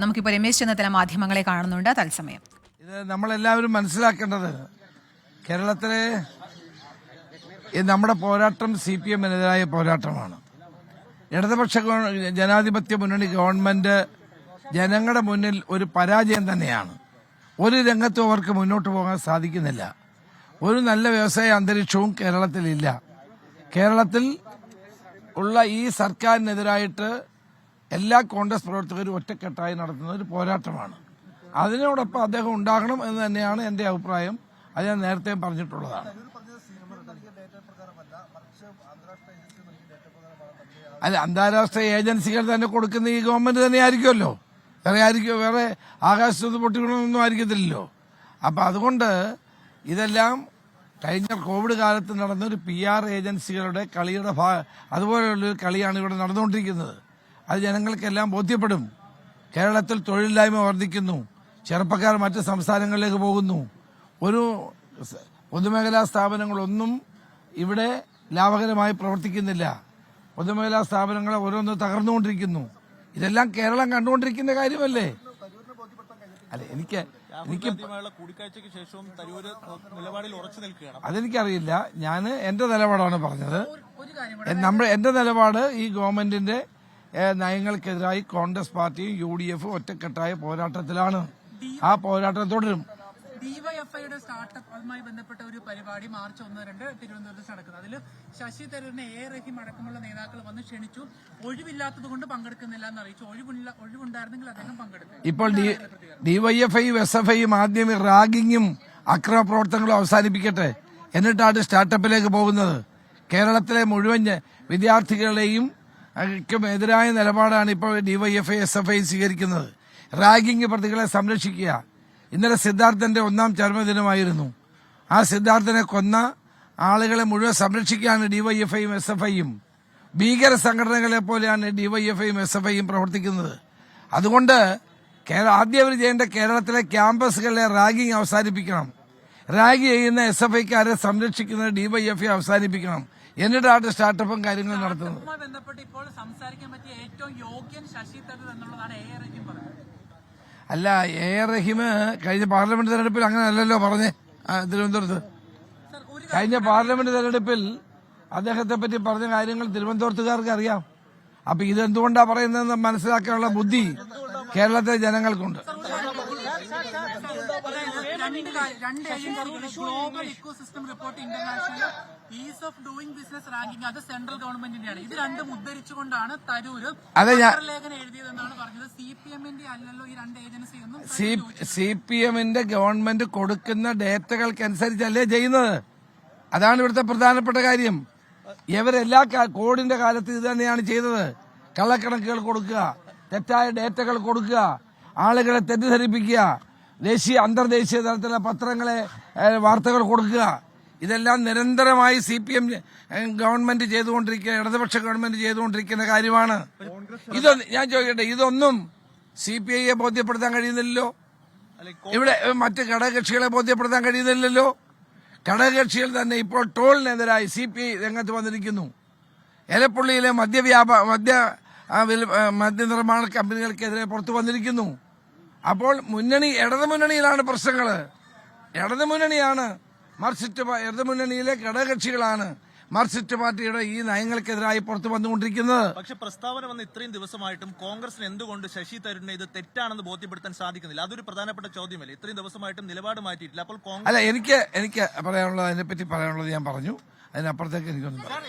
നമുക്കിപ്പോൾ രമേശ് ചെന്നിത്തല മാധ്യമങ്ങളെ കാണുന്നുണ്ട് തത്സമയം. ഇത് നമ്മളെല്ലാവരും മനസ്സിലാക്കേണ്ടത് കേരളത്തിലെ നമ്മുടെ പോരാട്ടം CPM-നെതിരായ പോരാട്ടമാണ്. ഇടതുപക്ഷ ജനാധിപത്യ മുന്നണി ഗവൺമെന്റ് ജനങ്ങളുടെ മുന്നിൽ ഒരു പരാജയം തന്നെയാണ്. ഒരു രംഗത്തും അവർക്ക് മുന്നോട്ട് പോകാൻ സാധിക്കുന്നില്ല. ഒരു നല്ല വ്യവസായ അന്തരീക്ഷവും കേരളത്തിലില്ല. കേരളത്തിൽ ഉള്ള ഈ സർക്കാരിനെതിരായിട്ട് എല്ലാ കോൺഗ്രസ് പ്രവർത്തകരും ഒറ്റക്കെട്ടായി നടത്തുന്ന ഒരു പോരാട്ടമാണ്. അതിനോടൊപ്പം അദ്ദേഹം ഉണ്ടാകണം എന്ന് തന്നെയാണ് എന്റെ അഭിപ്രായം. അത് ഞാൻ നേരത്തെ പറഞ്ഞിട്ടുള്ളതാണ്. അല്ല, അന്താരാഷ്ട്ര ഏജൻസികൾ തന്നെ കൊടുക്കുന്ന ഈ ഗവൺമെന്റ് തന്നെ ആയിരിക്കുമല്ലോ. വേറെ ആകാശത്ത് പൊട്ടിക്കൊണ്ടൊന്നും ആയിരിക്കത്തില്ലല്ലോ. അപ്പൊ അതുകൊണ്ട് ഇതെല്ലാം കഴിഞ്ഞ കോവിഡ് കാലത്ത് നടന്ന ഒരു PR ഏജൻസികളുടെ കളിയുടെ അതുപോലെയുള്ളൊരു കളിയാണ് ഇവിടെ നടന്നുകൊണ്ടിരിക്കുന്നത്. അത് ജനങ്ങൾക്കെല്ലാം ബോധ്യപ്പെടും. കേരളത്തിൽ തൊഴിലില്ലായ്മ വർദ്ധിക്കുന്നു, ചെറുപ്പക്കാർ മറ്റ് സംസ്ഥാനങ്ങളിലേക്ക് പോകുന്നു, ഒരു പൊതുമേഖലാ സ്ഥാപനങ്ങളൊന്നും ഇവിടെ ലാഭകരമായി പ്രവർത്തിക്കുന്നില്ല, പൊതുമേഖലാ സ്ഥാപനങ്ങൾ ഓരോന്ന് തകർന്നുകൊണ്ടിരിക്കുന്നു. ഇതെല്ലാം കേരളം കണ്ടുകൊണ്ടിരിക്കുന്ന കാര്യമല്ലേ? അല്ല, എനിക്ക് അതെനിക്കറിയില്ല. ഞാൻ എന്റെ നിലപാടാണ് പറഞ്ഞത്. എന്റെ നിലപാട് ഈ ഗവൺമെന്റിന്റെ നയങ്ങൾക്കെതിരായി കോൺഗ്രസ് പാർട്ടിയും UDF-ഉം ഒറ്റക്കെട്ടായ പോരാട്ടത്തിലാണ്. ആ പോരാട്ടം തുടരും. ഡിവൈഎഫ്ഐയുടെ സ്റ്റാർട്ടപ്പുമായി ബന്ധപ്പെട്ട ഒരു പരിപാടി മാർച്ച് 1-2 തിരുവനന്തപുരത്ത് നടക്കുന്നത്. അതിൽ ശശി തരൂരിനെ റഹീം അടക്കമുള്ള നേതാക്കൾ വന്ന് ക്ഷണിച്ചു. ഒഴിവില്ലാത്തത് കൊണ്ട് പങ്കെടുക്കുന്നില്ല എന്ന് അറിയിച്ചു. ഒഴിവുണ്ടായിരുന്നെങ്കിൽ അദ്ദേഹം പങ്കെടുക്കും. ഇപ്പോൾ ഡിവൈഎഫ്ഐയും SFIയും ആദ്യം റാഗിങ്ങും അക്രമ പ്രവർത്തനങ്ങളും അവസാനിപ്പിക്കട്ടെ, എന്നിട്ടാണ് സ്റ്റാർട്ടപ്പിലേക്ക് പോകുന്നത്. കേരളത്തിലെ മുഴുവൻ വിദ്യാർത്ഥികളെയും എതിരായ നിലപാടാണ് ഇപ്പോൾ ഡിവൈഎഫ്ഐ SFI സ്വീകരിക്കുന്നത്. റാഗിംഗ് പ്രതികളെ സംരക്ഷിക്കുക. ഇന്നലെ സിദ്ധാർത്ഥന്റെ 1ാം ചരമദിനമായിരുന്നു. ആ സിദ്ധാർത്ഥനെ കൊന്ന ആളുകളെ മുഴുവൻ സംരക്ഷിക്കുകയാണ് ഡിവൈഎഫ്ഐയും SFIയും. ഭീകര സംഘടനകളെ പോലെയാണ് ഡിവൈഎഫ്ഐയും SFIയും പ്രവർത്തിക്കുന്നത്. അതുകൊണ്ട് ആദ്യം അവർ ചെയ്യേണ്ട കേരളത്തിലെ ക്യാമ്പസുകളിലെ റാഗിംഗ് അവസാനിപ്പിക്കണം. റാഗ് ചെയ്യുന്ന SFIക്കാരെ സംരക്ഷിക്കുന്ന ഡിവൈഎഫ്ഐ അവസാനിപ്പിക്കണം. എന്നിട്ടാണ് സ്റ്റാർട്ടപ്പും കാര്യങ്ങളും നടത്തുന്നത്. അല്ല, റഹീം കഴിഞ്ഞ പാർലമെന്റ് തെരഞ്ഞെടുപ്പിൽ അങ്ങനെ അല്ലല്ലോ പറഞ്ഞേ. തിരുവനന്തപുരത്ത് കഴിഞ്ഞ പാർലമെന്റ് തെരഞ്ഞെടുപ്പിൽ അദ്ദേഹത്തെ പറ്റി പറഞ്ഞ കാര്യങ്ങൾ തിരുവനന്തപുരത്തുകാർക്ക് അറിയാം. അപ്പൊ ഇതെന്തുകൊണ്ടാ പറയുന്നതെന്ന് മനസ്സിലാക്കാനുള്ള ബുദ്ധി കേരളത്തിലെ ജനങ്ങൾക്കുണ്ട്. Global ecosystem report international ease of doing business ranking അത് സെൻട്രൽ ഗവൺമെന്റിന്റെയാണ്. ഇത് രണ്ടും ഉദ്ധരിച്ചുകൊണ്ടാണ് തരൂര് ലേഖനം എഴുതിയതെന്നാണ് പറഞ്ഞത്. CPM-ന്റെ അല്ലല്ലോ ഈ രണ്ട് ഏജൻസിയൊന്നും. CPM-ന്റെ ഗവൺമെന്റ് കൊടുക്കുന്ന ഡേറ്റകൾക്കനുസരിച്ചല്ലേ ചെയ്യുന്നത്. അതാണ് ഇവിടുത്തെ പ്രധാനപ്പെട്ട കാര്യം. ഇവരെല്ലാ കോവിഡിന്റെ കാലത്ത് ഇത് തന്നെയാണ് ചെയ്തത്. കള്ളക്കണക്കുകൾ കൊടുക്കുക, തെറ്റായ ഡേറ്റകൾ കൊടുക്കുക, ആളുകളെ തെറ്റിദ്ധരിപ്പിക്കുക, ദേശീയ അന്തർദേശീയ തലത്തിലുള്ള പത്രങ്ങളെ വാർത്തകൾ കൊടുക്കുക. ഇതെല്ലാം നിരന്തരമായി CPM ഗവൺമെന്റ് ചെയ്തുകൊണ്ടിരിക്കുന്ന, ഇടതുപക്ഷ ഗവൺമെന്റ് ചെയ്തുകൊണ്ടിരിക്കുന്ന കാര്യമാണ്. ഞാൻ ചോദിക്കട്ടെ, ഇതൊന്നും CPIയെ ബോധ്യപ്പെടുത്താൻ കഴിയുന്നില്ലല്ലോ. ഇവിടെ മറ്റ് ഘടകകക്ഷികളെ ബോധ്യപ്പെടുത്താൻ കഴിയുന്നില്ലല്ലോ. ഘടകകക്ഷികൾ തന്നെ ഇപ്പോൾ ടോളിനെതിരായി CPI രംഗത്ത് വന്നിരിക്കുന്നു. എലപ്പുള്ളിയിലെ മദ്യനിർമ്മാണ കമ്പനികൾക്കെതിരെ പുറത്തു വന്നിരിക്കുന്നു. അപ്പോൾ ഇടതുമുന്നണിയിലാണ് പ്രശ്നങ്ങൾ. ഇടതുമുന്നണിയാണ് ഇടതുമുന്നണിയിലെ ഘടകകക്ഷികളാണ് മാർക്സിസ്റ്റ് പാർട്ടിയുടെ ഈ നയങ്ങൾക്കെതിരായി പുറത്തു വന്നുകൊണ്ടിരിക്കുന്നത്. പക്ഷെ പ്രസ്താവന വന്ന് ഇത്രയും ദിവസമായിട്ടും കോൺഗ്രസിന് എന്തുകൊണ്ട് ശശി തരൂരിനെ ഇത് തെറ്റാണെന്ന് ബോധ്യപ്പെടുത്താൻ സാധിക്കുന്നില്ല? അതൊരു പ്രധാനപ്പെട്ട ചോദ്യമല്ലേ? ഇത്രയും ദിവസമായിട്ടും നിലപാട് മാറ്റിയിട്ടില്ല. അപ്പോൾ അല്ല, എനിക്ക് പറയാനുള്ളത്, അതിനെപ്പറ്റി പറയാനുള്ളത് ഞാൻ പറഞ്ഞു. അതിനപ്പുറത്തേക്ക് എനിക്കൊന്നും പറയാം.